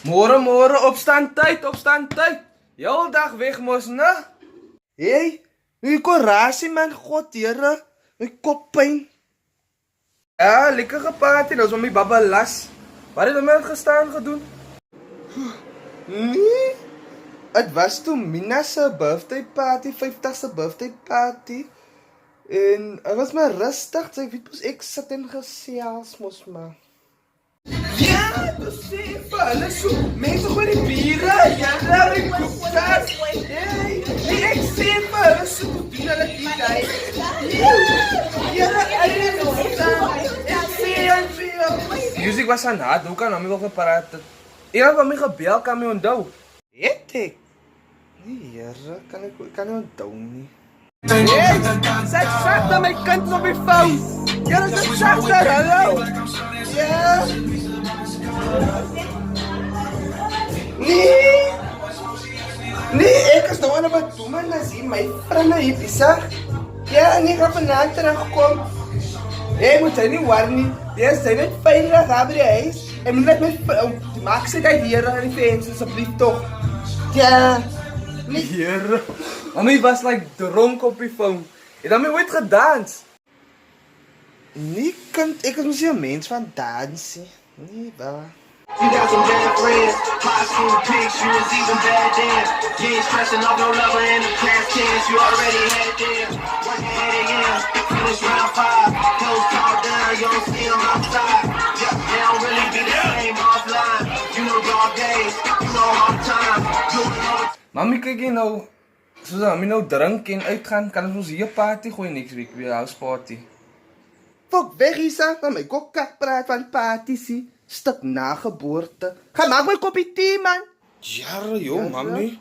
Môre, opstaan tyd. Heel dag weg mos, né? Hey, die korasie man, god here, my kop pyn. Ja, lekker geparty, nou is my baba las. Wat het hom gestaan gedoen? Nee, het was toe Mina se birthday party, 50ste birthday party. En het was maar rustig, so ek weet mos ek sit en gesels mos maar. Ja, dis sê vir hulle so. Mense gooi die biere, ja, daar ek koop dat. Hey, ek sê vir hulle so doen hulle die tyd. Ja, music was aan hard, hoe kan hom wel gepraat het? Iemand wat my gebel kan my onthou. Het ek? Nee, here, kan nie onthou nie. Hey, sit na my kind op die foon. Ja, dit sak daar, hallo. Ja. Nee. Nee, ek is nou aan wat doen man, as jy my vriende hier besig. Ja, nee, ek gaan vanavond terugkom. Jy moet hy nie war nie. Jy is net veilig daar by die huis. Ek moet net met maak sy die here aan die venster asseblief tog. Ja. Nee. Here. Mami was like dronk op die foon. Het hom ooit gedans? Nee, kind, ek is mos nie 'n mens van dansie. Nee, waar. You got some bad friends, high school pics, you was even bad then. You ain't stressing off no lover in the past tense, you already had them. Working 8 a.m., finish round 5, clothes all down, you don't see them outside. Yeah, they don't really be the same offline. You know dog days, you know hard time, doing all the Mami, kyk jy nou, soos mami nou drink en uitgaan, kan ons hier 'n party gooi next week, weer 'n house party. Fok weg Isa, van my kokkak praat van parties. Stuk na geboorte. Ga maak my koppie tee man. Jare, joh, mami.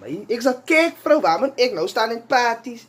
My, ek sal kyk vrou, waar moet ek nou staan in parties?